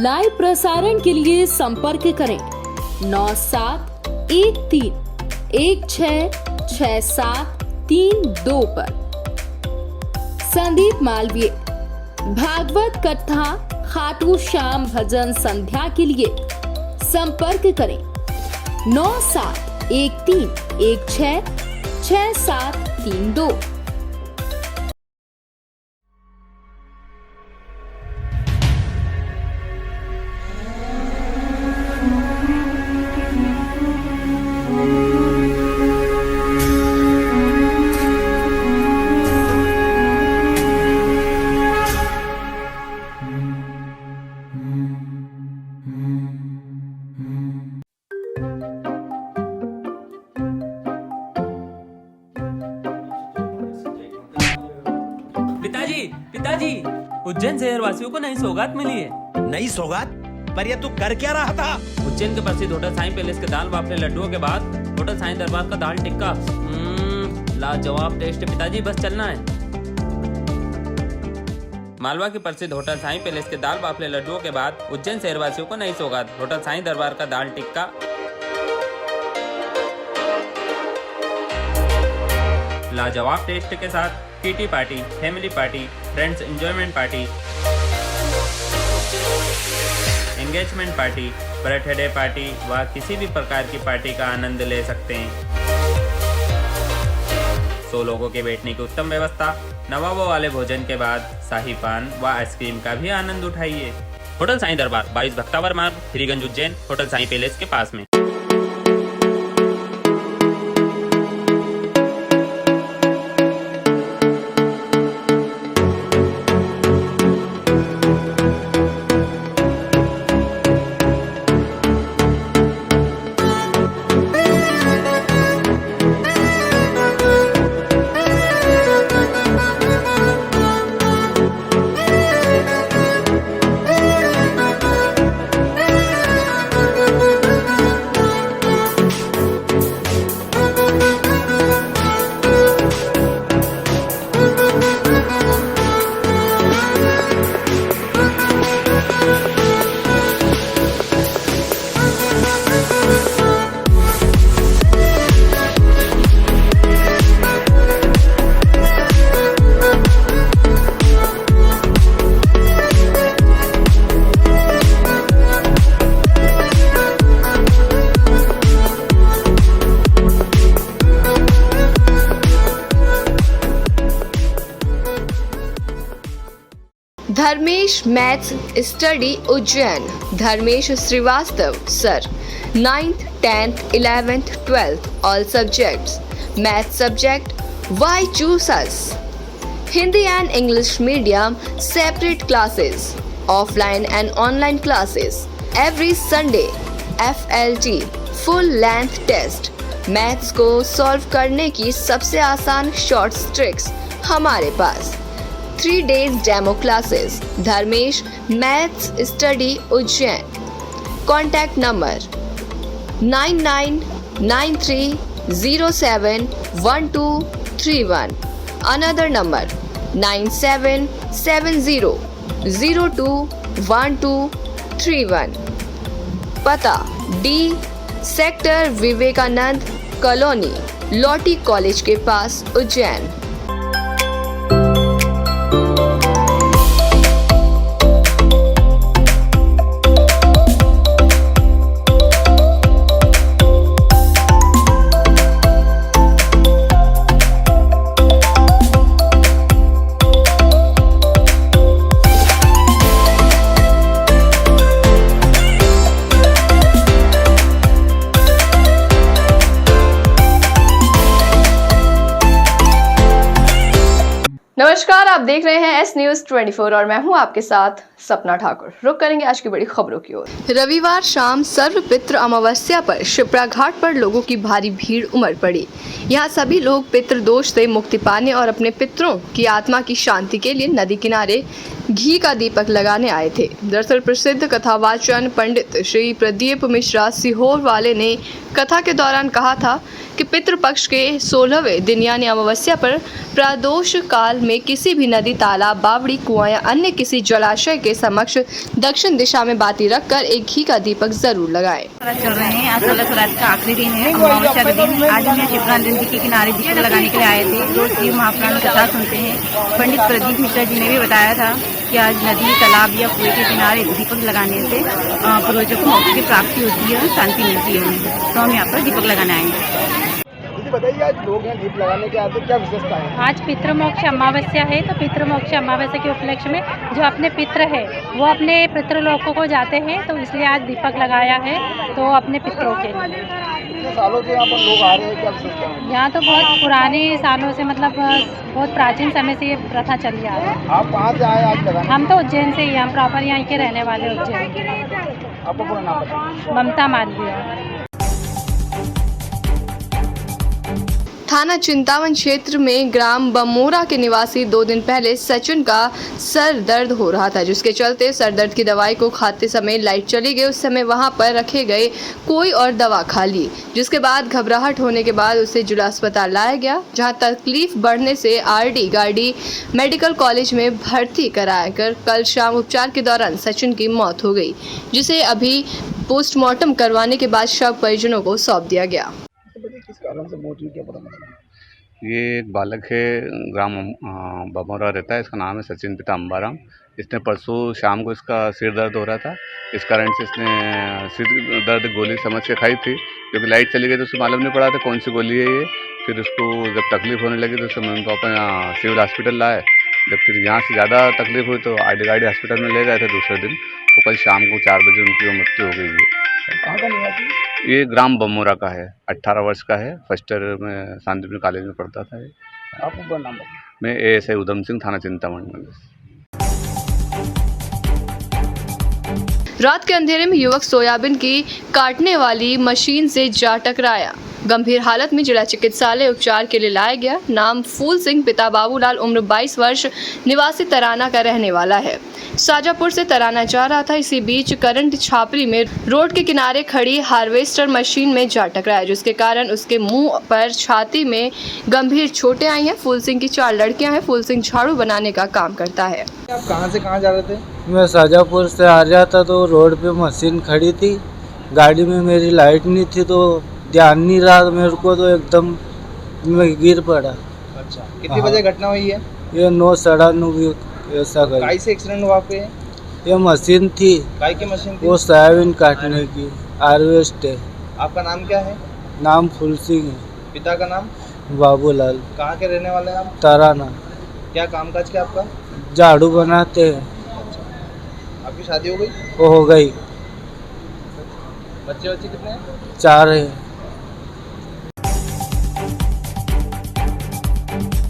Live प्रसारण के लिए संपर्क करें 9713166732 पर। संदीप मालवीय भागवत कथा खाटू श्याम भजन संध्या के लिए संपर्क करें 9713166732। पिताजी, उज्जैन शहर वासियों को नई सौगात मिली है। नई सौगात? पर ये तू कर क्या रहा था? उज्जैन के प्रसिद्ध होटल साईं पैलेस के दाल बाफले लड्डुओं के बाद होटल साईं दरबार का दाल टिक्का लाजवाब टेस्ट। पिताजी बस चलना है। मालवा के प्रसिद्ध होटल साईं पैलेस के दाल बाफले लड्डुओं के बाद उज्जैन शहर वासियों को नई सौगात होटल साईं दरबार का दाल टिक्का लाजवाब टेस्ट के साथ kitty party, family party, friends enjoyment party, engagement party, birthday party व किसी भी प्रकार की पार्टी का आनंद ले सकते हैं। 100 लोगों के बैठने की उत्तम व्यवस्था, नवाबों वाले भोजन के बाद शाही पान व आइसक्रीम का भी आनंद उठाइए। होटल साईं दरबार 22 भक्तावर मार्ग, श्रीगंज उज्जैन, होटल साईं पैलेस के पास में। Dharmesh maths study Ujjain, Dharmesh Shrivastava sir, 9th, 10th, 11th, 12th all subjects, math subject, why choose us? Hindi and English medium separate classes, offline and online classes, every Sunday FLT full length test, maths को solve करने की सबसे आसान short tricks हमारे पास, 3 days demo classes, Dharmesh maths study Ujjain. Contact number 9993071231, another number 9770021231। पता D sector Vivekananda colony, लॉटी college के पास उज्जैन। नमस्कार, आप देख रहे हैं एस न्यूज 24 और मैं हूं आपके साथ सपना ठाकुर। रुक करेंगे आज की बड़ी खबरों की ओर। रविवार शाम सर्वपितृ अमावस्या पर शिप्रा घाट पर लोगों की भारी भीड़ उमड़ पड़ी। यहां सभी लोग पितृदोष से मुक्ति पाने और अपने पितरों की आत्मा की शांति के लिए नदी किनारे घी का दीपक लगाने आए थे। दरअसल प्रसिद्ध कथावाचन पंडित श्री प्रदीप मिश्रा सीहोर वाले ने कथा के दौरान कहा था कि पितृपक्ष के 16वें दिन यानी अमावस्या पर प्रदोष काल में किसी भी नदी, तालाब, बावड़ी, कुआं या अन्य किसी जलाशय के समक्ष दक्षिण दिशा में बाती रखकर एक घी का दीपक जरूर लगाएं। चल रहे हैं। आज 16 सोरात का आखिरी दिन है, अमावस्या का दिन। आज हम शिप्रा नदी के किनारे दीपक लगाने के लिए आए थे। रोज शिव महापुराण में कथा सुनते हैं। पंडित प्रदीप मिश्रा जी ने भी बताया था कि आज नदी, तालाब या कुएं के किनारे दीपक लगाने से पूर्वजों को मोक्ष की प्राप्ति होती है, शांति मिलती है उन्हें। तो हम यहाँ पर दीपक लगाने आएंगे। बताइए, आज लोग हैं दीप लगाने के आते, क्या विशेषता है? आज पितृमोक्ष अमावस्या है, तो पितृमोक्ष अमावस्या के उपलक्ष्य में जो अपने पितृ है वो अपने पितृलोकों को जाते हैं, तो इसलिए आज दीपक लगाया है तो अपने पितरों के लिए। कितने सालों से यहाँ पर लोग आ रहे हैं, क्या विशेषता है? यहाँ तो बहुत पुराने सालों से, मतलब बहुत प्राचीन समय से ये प्रथा चली आ रही है। आप कहाँ से आए आज लगाने? हम तो उज्जैन से ही, हम प्रॉपर यहाँ के रहने वाले उज्जैन के। आपका पूरा नाम बताइए। ममता मालवीय। थाना चिंतावन क्षेत्र में ग्राम बमोरा के निवासी 2 दिन पहले सचिन का सर दर्द हो रहा था, जिसके चलते सर दर्द की दवाई को खाते समय लाइट चली गई। उस समय वहां पर रखे गए कोई और दवा खा ली, जिसके बाद घबराहट होने के बाद उसे जिला अस्पताल लाया गया, जहां तकलीफ बढ़ने से आरडी गाड़ी मेडिकल कॉलेज में भर्ती कराकर कल शाम उपचार के दौरान सचिन की मौत हो गई, जिसे अभी पोस्टमार्टम करवाने के बाद शव परिजनों को सौंप दिया गया। किस कारण से मौत हुई, क्या पता नहीं? ये एक बालक है, ग्राम बमोरा रहता है। इसका नाम है सचिन पिता अम्बाराम। इसने परसों शाम को इसका सिर दर्द हो रहा था, इस कारण से इसने सिर दर्द गोली समझ के खाई थी। क्योंकि लाइट चली गई तो उसे मालूम नहीं पड़ा था कौन सी गोली है ये। फिर उसको जब तकलीफ होने लगी तो उसके मम्मी पापा यहाँ सिविल हॉस्पिटल लाए। जब फिर यहाँ से ज़्यादा तकलीफ हुई तो आरडी गाड़ी हॉस्पिटल में ले गए थे दूसरे दिन। तो कल शाम को 4 बजे उनकी मृत्यु हो गई है। कहाँ का निवासी? ये ग्राम बमोरा का है, 18 वर्ष का है। फर्स्ट ईयर में शांतिपुर कॉलेज में पढ़ता था। आपका पूरा नाम बताइए। मैं एएसआई उधम सिंह, थाना चिंतामण में। रात के अंधेरे में युवक सोयाबीन की काटने वाली मशीन से जा टकराया। गंभीर हालत में जिला चिकित्सालय उपचार के लिए लाया गया। नाम फूल सिंह, पिता बाबूलाल, उम्र 22 वर्ष, निवासी तराना का रहने वाला है। शाजापुर से तराना जा रहा था। इसी बीच करंट छापरी में रोड के किनारे खड़ी हार्वेस्टर मशीन में जा टकराया, जिसके कारण उसके मुंह पर, छाती में गंभीर चोटें आई हैं। फूल सिंह की 4 लड़कियां हैं। फूल सिंह झाड़ू बनाने का काम करता है। आप कहाँ से कहाँ जा रहे थे? मैं शाजापुर से आ रहा था तो रोड पे मशीन खड़ी थी, गाड़ी में मेरी लाइट नहीं थी तो ध्यान नहीं रहा मेरे को, तो एकदम मैं गिर पड़ा। अच्छा, कितनी बजे घटना हुई है? ये 9, 9:30 ऐसा कर। काय से एक्सीडेंट हुआ पे? ये मशीन थी, काय की मशीन थी? वो सोयाबीन काटने की, हार्वेस्ट है। आपका नाम क्या है? नाम फूल सिंह है। पिता का नाम? बाबूलाल। कहाँ के रहने वाले हैं आप? तराना। क्या कामकाज क्या आपका? झाड़ू बनाते हैं। आपकी शादी हो गई? वो हो गई। बच्चे कितने हैं? 4 है।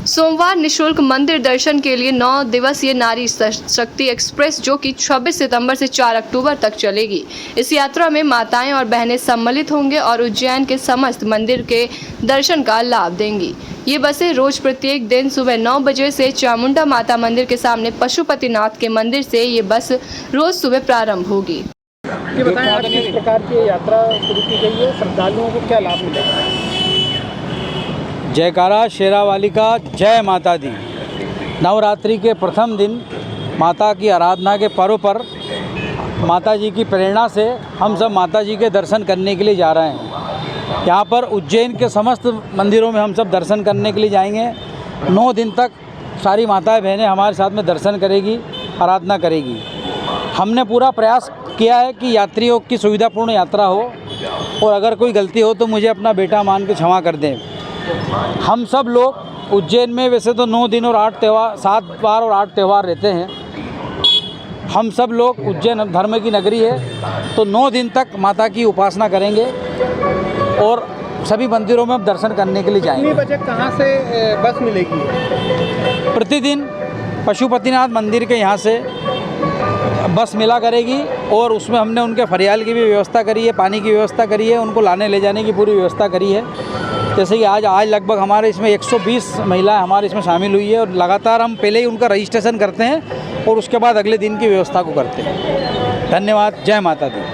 सोमवार निशुल्क मंदिर दर्शन के लिए 9 दिवसीय नारी शक्ति एक्सप्रेस, जो कि 26 सितंबर से 4 अक्टूबर तक चलेगी। इस यात्रा में माताएं और बहनें सम्मिलित होंगे और उज्जैन के समस्त मंदिर के दर्शन का लाभ देंगी। ये बसें रोज प्रत्येक दिन सुबह 9 बजे से चामुंडा माता मंदिर के सामने पशुपतिनाथ के मंदिर से ये बस रोज सुबह प्रारंभ होगी। ये बताएं, आज किस प्रकार की यात्रा शुरू की गई है, श्रद्धालुओं को क्या लाभ मिलेगा? जयकारा शेरावाली का जय माता दी। नवरात्रि के प्रथम दिन माता की आराधना के पर्व पर माता जी की प्रेरणा से हम सब माता जी के दर्शन करने के लिए जा रहे हैं। यहाँ पर उज्जैन के समस्त मंदिरों में हम सब दर्शन करने के लिए जाएंगे। 9 दिन तक सारी माताएं बहनें हमारे साथ में दर्शन करेगी, आराधना करेगी। हमने पूरा प्रयास किया है कि यात्रियों की सुविधापूर्ण यात्रा हो, और अगर कोई गलती हो तो मुझे अपना बेटा मान के क्षमा कर दें। हम सब लोग उज्जैन में वैसे तो 9 दिन और 8 त्यौहार, 7 बार और 8 त्यौहार रहते हैं। हम सब लोग, उज्जैन धर्म की नगरी है, तो 9 दिन तक माता की उपासना करेंगे और सभी मंदिरों में दर्शन करने के लिए जाएंगे। कितनी बजे कहाँ से बस मिलेगी? प्रतिदिन पशुपतिनाथ मंदिर के यहाँ से बस मिला करेगी, और उसमें हमने उनके फरियाल की भी व्यवस्था करी है, पानी की व्यवस्था करी है, उनको लाने ले जाने की पूरी व्यवस्था करी है। जैसे कि आज लगभग हमारे इसमें 120 महिलाएं हमारे इसमें शामिल हुई है, और लगातार हम पहले ही उनका रजिस्ट्रेशन करते हैं और उसके बाद अगले दिन की व्यवस्था को करते हैं। धन्यवाद। जय माता दी।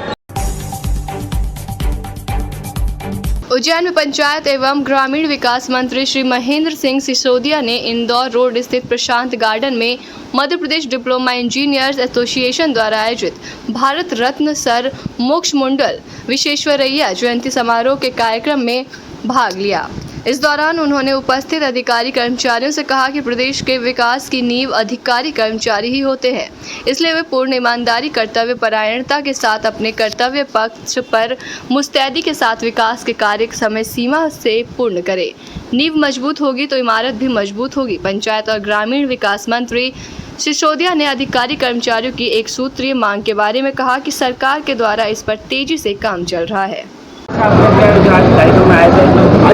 उज्जैन में पंचायत एवं ग्रामीण विकास मंत्री श्री महेंद्र सिंह सिसोदिया ने इंदौर रोड स्थित प्रशांत गार्डन में Madhya Pradesh diploma engineers association द्वारा आयोजित भारत रत्न सर मोक्ष मंडल विश्वेश्वरैया जयंती समारोह के कार्यक्रम में भाग लिया। इस दौरान उन्होंने उपस्थित अधिकारी कर्मचारियों से कहा कि प्रदेश के विकास की नींव अधिकारी कर्मचारी ही होते हैं, इसलिए वे पूर्ण ईमानदारी, कर्तव्य परायणता के साथ अपने कर्तव्य पक्ष पर मुस्तैदी के साथ विकास के कार्य समय सीमा से पूर्ण करें। नींव मजबूत होगी तो इमारत भी मजबूत होगी। पंचायत और ग्रामीण विकास मंत्री सिसोदिया ने अधिकारी कर्मचारियों की एक सूत्रीय मांग के बारे में कहा कि सरकार के द्वारा इस पर तेजी से काम चल रहा है। आज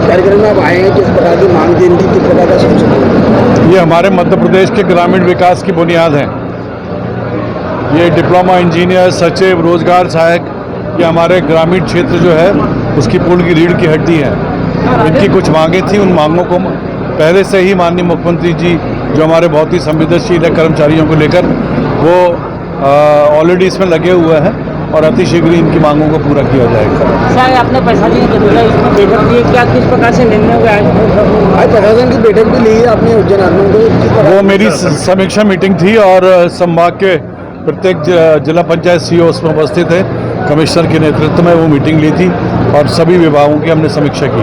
कार्यक्रम में आप आए हैं, किस प्रकार की मांग थी इनकी, किस प्रकार का सोच? ये हमारे मध्य प्रदेश के ग्रामीण विकास की बुनियाद हैं। ये डिप्लोमा इंजीनियर, सचिव, रोजगार सहायक, ये हमारे ग्रामीण क्षेत्र जो है उसकी पूर्ण की रीढ़ की हड्डी है। इनकी कुछ मांगें थी, उन मांगों को पहले से ही माननीय मुख्यमंत्री जी जो हमारे बहुत ही संवेदनशील है कर्मचारियों को लेकर, वो ऑलरेडी इसमें लगे हुए हैं और अतिशीघ्र इनकी मांगों को पूरा किया जाएगा। सर, आपने वैशाली इसमें बैठक ली, क्या किस प्रकार से निर्णय हुआ है? आज प्रशासन की बैठक भी ली है आपने उज्जैन को? वो मेरी समीक्षा मीटिंग थी और संभाग के प्रत्येक जिला पंचायत सीईओ उसमें उपस्थित है। कमिश्नर के नेतृत्व में वो मीटिंग ली थी और सभी विभागों की हमने समीक्षा की।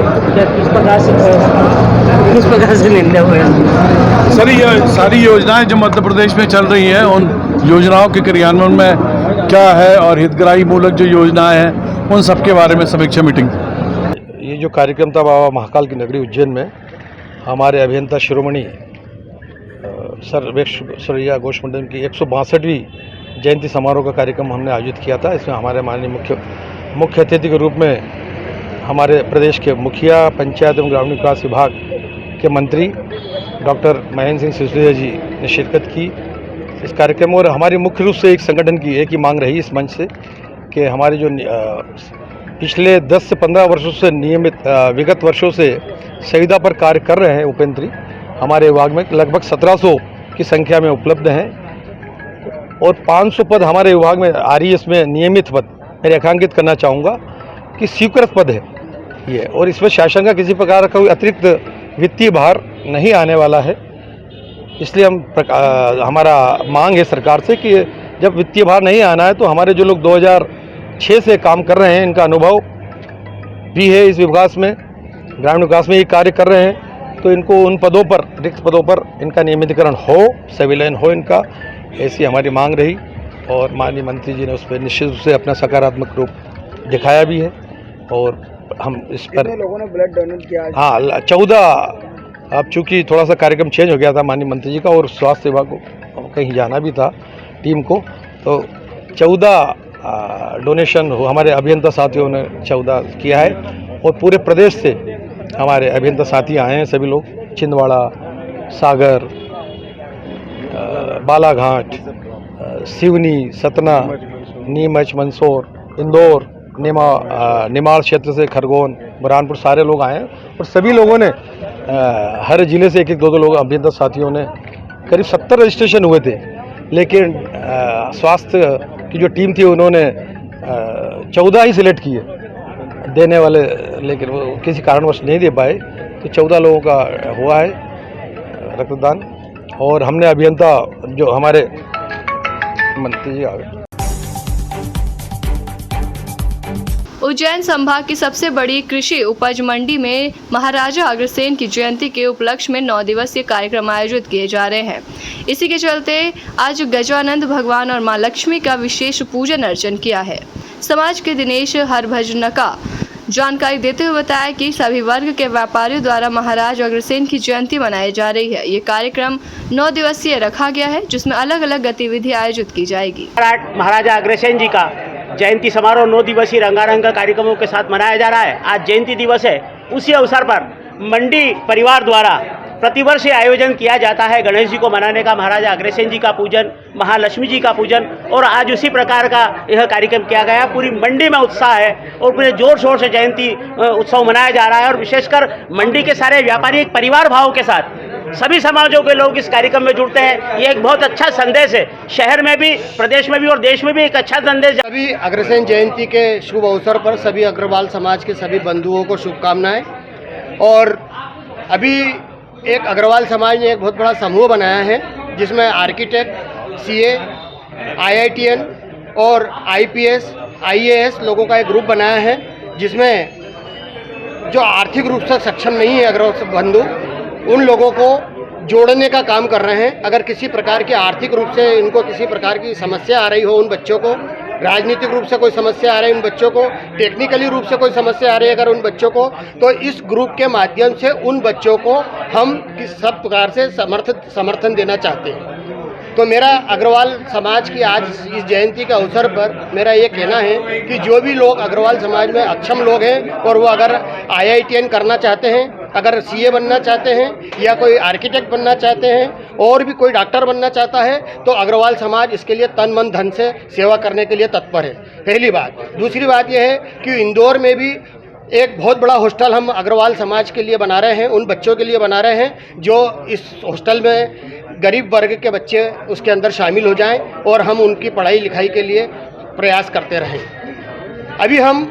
किस प्रकार से निर्णय हुआ? सर, ये सारी योजनाएं जो मध्य प्रदेश में चल रही हैं, उन योजनाओं के क्रियान्वयन में क्या है और हितग्राही मूलक जो योजनाएं हैं उन सब के बारे में समीक्षा मीटिंग थी। ये जो कार्यक्रम था बाबा महाकाल की नगरी उज्जैन में, हमारे अभियंता शिरोमणि सर विश्वेश्वरैया घोष मंडल की 162वीं जयंती समारोह का कार्यक्रम हमने आयोजित किया था। इसमें हमारे माननीय मुख्य अतिथि के रूप में हमारे प्रदेश के मुखिया, पंचायत एवं ग्रामीण विकास विभाग के मंत्री डॉक्टर महेंद्र सिंह सिसोदिया जी ने शिरकत की इस कार्यक्रम में। और हमारी मुख्य रूप से एक संगठन की एक ही मांग रही इस मंच से कि हमारे जो पिछले 10 से 15 वर्षों से नियमित विगत वर्षों से संविदा पर कार्य कर रहे हैं उपेंद्री, हमारे विभाग में लगभग 1700 की संख्या में उपलब्ध हैं और 500 पद हमारे विभाग में आरईएस में नियमित पद मैं रेखांकित करना चाहूँगा कि स्वीकृत पद है ये, और इसमें शासन का किसी प्रकार का कोई अतिरिक्त वित्तीय भार नहीं आने वाला है। इसलिए हमारा मांग है सरकार से कि जब वित्तीय भार नहीं आना है तो हमारे जो लोग 2006 से काम कर रहे हैं, इनका अनुभव भी है इस विकास में, ग्रामीण विकास में ये कार्य कर रहे हैं, तो इनको उन पदों पर, रिक्त पदों पर इनका नियमितीकरण हो, संविलियन हो इनका, ऐसी हमारी मांग रही। और माननीय मंत्री जी ने उस पर निश्चित रूप से अपना सकारात्मक रूप दिखाया भी है और हम इस पर लोगों ने ब्लड डोनेट किया। हाँ, 14, अब चूँकि थोड़ा सा कार्यक्रम चेंज हो गया था माननीय मंत्री जी का और स्वास्थ्य विभाग को कहीं जाना भी था टीम को, तो 14 डोनेशन हमारे अभियंता साथियों ने 14 किया है और पूरे प्रदेश से हमारे अभियंता साथी आए हैं सभी लोग, छिंदवाड़ा, सागर, बालाघाट, सिवनी, सतना, नीमच, मंदसौर, इंदौर, निमाड़ क्षेत्र से खरगोन, बुरहानपुर, सारे लोग आए हैं और सभी लोगों ने हर जिले से एक एक दो लोग अभियंता साथियों ने, करीब 70 रजिस्ट्रेशन हुए थे, लेकिन स्वास्थ्य की जो टीम थी उन्होंने 14 ही सिलेक्ट किए देने वाले, लेकिन वो किसी कारणवश नहीं दे पाए, तो 14 लोगों का हुआ है रक्तदान। और हमने अभियंता जो हमारे मंत्री जी आ गए। उज्जैन संभाग की सबसे बड़ी कृषि उपज मंडी में महाराजा अग्रसेन की जयंती के उपलक्ष्य में 9 दिवसीय कार्यक्रम आयोजित किए जा रहे हैं। इसी के चलते आज गजानंद भगवान और मां लक्ष्मी का विशेष पूजन अर्चन किया है। समाज के दिनेश हरभजन का जानकारी देते हुए बताया कि सभी वर्ग के व्यापारियों द्वारा महाराज अग्रसेन की जयंती मनाई जा रही है। ये कार्यक्रम 9 दिवसीय रखा गया है, जिसमें अलग अलग गतिविधियां आयोजित की जाएगी। महाराजा अग्रसेन जी का जयंती समारोह 9 दिवसीय रंगारंग कार्यक्रमों के साथ मनाया जा रहा है। आज जयंती दिवस है, उसी अवसर पर मंडी परिवार द्वारा प्रतिवर्ष आयोजन किया जाता है गणेश जी को मनाने का, महाराजा अग्रसेन जी का पूजन, महालक्ष्मी जी का पूजन, और आज उसी प्रकार का यह कार्यक्रम किया गया। पूरी मंडी में उत्साह है और पूरे जोर शोर से जयंती उत्सव मनाया जा रहा है और विशेषकर मंडी के सारे व्यापारी एक परिवार भाव के साथ सभी समाजों के लोग इस कार्यक्रम में जुड़ते हैं। ये एक बहुत अच्छा संदेश है, शहर में भी, प्रदेश में भी और देश में भी एक अच्छा संदेश है। सभी अग्रसेन जयंती के शुभ अवसर पर सभी अग्रवाल समाज के सभी बंधुओं को शुभकामनाएं। और अभी एक अग्रवाल समाज ने एक बहुत बड़ा समूह बनाया है जिसमें आर्किटेक्ट, सीए, IITN और IPS, IAS लोगों का एक ग्रुप बनाया है, जिसमें जो आर्थिक रूप से सक्षम नहीं है अग्रवाल बंधु, उन लोगों को जोड़ने का काम कर रहे हैं। अगर किसी प्रकार की आर्थिक रूप से इनको किसी प्रकार की समस्या आ रही हो, उन बच्चों को राजनीतिक रूप से कोई समस्या आ रही है, उन बच्चों को टेक्निकली रूप से कोई समस्या आ रही है अगर उन बच्चों को, तो इस ग्रुप के माध्यम से उन बच्चों को हम सब प्रकार से समर्थन देना चाहते हैं। तो मेरा अग्रवाल समाज की आज इस जयंती के अवसर पर मेरा ये कहना है कि जो भी लोग अग्रवाल समाज में अक्षम लोग हैं और वो अगर IITN करना चाहते हैं, अगर CA बनना चाहते हैं या कोई आर्किटेक्ट बनना चाहते हैं और भी कोई डॉक्टर बनना चाहता है, तो अग्रवाल समाज इसके लिए तन मन धन से सेवा करने के लिए तत्पर है। पहली बात। दूसरी बात यह है कि इंदौर में भी एक बहुत बड़ा हॉस्टल हम अग्रवाल समाज के लिए बना रहे हैं, उन बच्चों के लिए बना रहे हैं जो इस हॉस्टल में गरीब वर्ग के बच्चे उसके अंदर शामिल हो जाएं और हम उनकी पढ़ाई लिखाई के लिए प्रयास करते रहें। अभी हम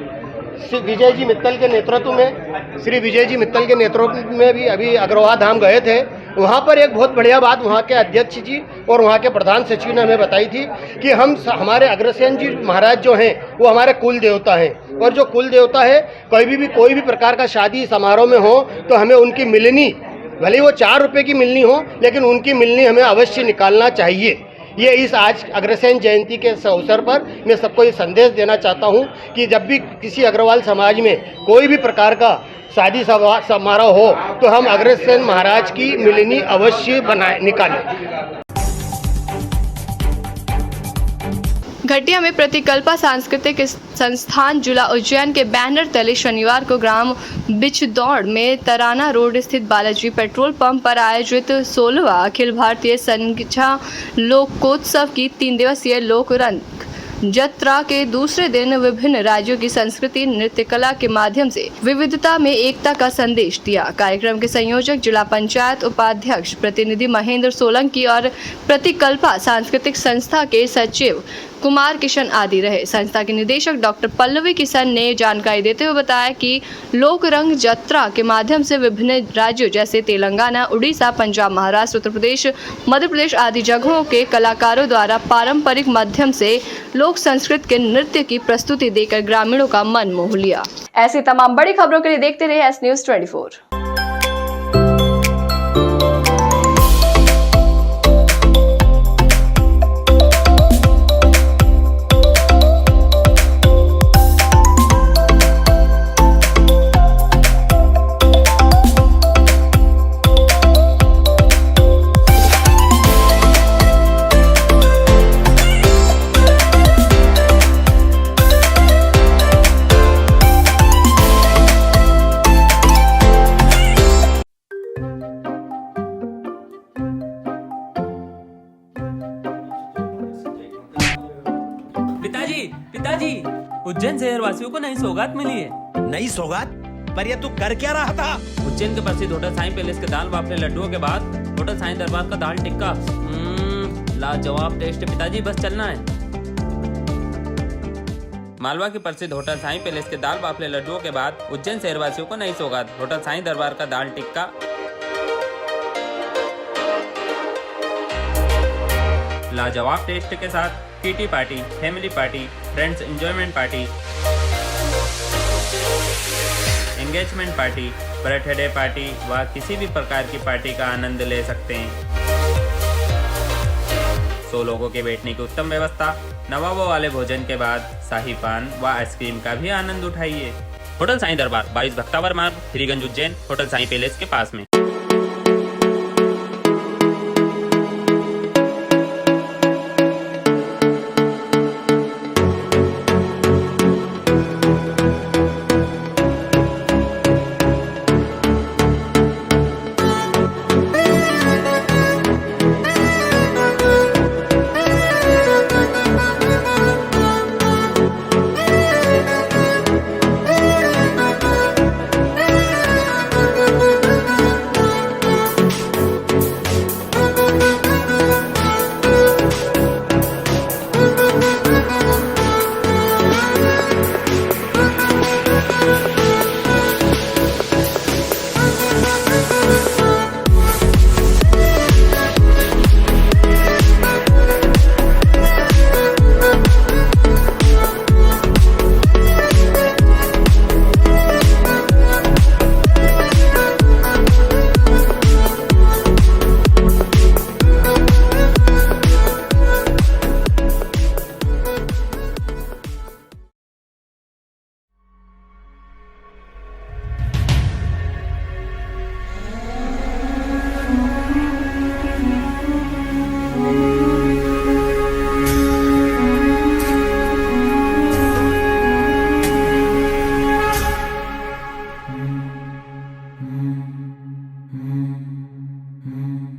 श्री विजय जी मित्तल के नेतृत्व में भी अभी अग्रवाल धाम गए थे। वहाँ पर एक बहुत बढ़िया बात वहाँ के अध्यक्ष जी और वहाँ के प्रधान सचिव ने हमें बताई थी कि हमारे अग्रसेन जी महाराज जो हैं वो हमारे कुल देवता हैं, और जो कुल देवता है कोई भी प्रकार का शादी समारोह में हो तो हमें उनकी मिलनी, भले वो 4 रुपये की मिलनी हो, लेकिन उनकी मिलनी हमें अवश्य निकालना चाहिए। ये इस आज अग्रसेन जयंती के अवसर पर मैं सबको ये संदेश देना चाहता हूँ कि जब भी किसी अग्रवाल समाज में कोई भी प्रकार का शादी समारोह हो तो हम अग्रसेन महाराज की मिलनी अवश्य निकालें। घटिया में प्रतिकल्पा सांस्कृतिक संस्थान जिला उज्जैन के बैनर तले शनिवार को ग्राम बिचदौड़ में तराना रोड स्थित बालाजी पेट्रोल पंप पर आयोजित 16वां अखिल भारतीय संख्या लोकोत्सव की 3 दिवसीय लोकरंग जत्रा के दूसरे दिन विभिन्न राज्यों की संस्कृति नृत्य कला के माध्यम से विविधता में एकता का संदेश दिया। कार्यक्रम के संयोजक जिला पंचायत उपाध्यक्ष प्रतिनिधि महेंद्र सोलंकी और प्रतिकल्पा सांस्कृतिक संस्था के सचिव कुमार किशन आदि रहे। संस्था के निदेशक डॉक्टर पल्लवी किशन ने जानकारी देते हुए बताया कि लोकरंग जत्रा के माध्यम से विभिन्न राज्यों जैसे तेलंगाना, उड़ीसा, पंजाब, महाराष्ट्र, उत्तर प्रदेश, मध्य प्रदेश आदि जगहों के कलाकारों द्वारा पारंपरिक माध्यम से लोक संस्कृति के नृत्य की प्रस्तुति देकर ग्रामीणों का मन मोह लिया। ऐसी तमाम बड़ी खबरों के लिए देखते रहिए एस न्यूज़ 24। पिताजी, उज्जैन शहर वासियों को नई सौगात मिली है। नई सौगात? पर ये तू कर क्या रहा था? उज्जैन के प्रसिद्ध होटल साईं पैलेस के दाल बाफले लड्डुओं के बाद होटल साईं दरबार का दाल टिक्का लाजवाब टेस्ट। पिताजी बस चलना है। मालवा के प्रसिद्ध होटल साईं पैलेस के दाल बाफले लड्डुओं के बाद उज्जैन शहरवासियों को नई सौगात। होटल साईं दरबार का दाल टिक्का लाजवाब टेस्ट के साथ kitty party, family party, friends enjoyment party, engagement party, birthday party व किसी भी प्रकार की पार्टी का आनंद ले सकते हैं। 100 लोगों के बैठने की उत्तम व्यवस्था, नवाबों वाले भोजन के बाद शाही पान व आइसक्रीम का भी आनंद उठाइए। होटल साईं दरबार 22 भक्तावर मार्ग, श्रीगंज उज्जैन, होटल साईं पैलेस के पास में।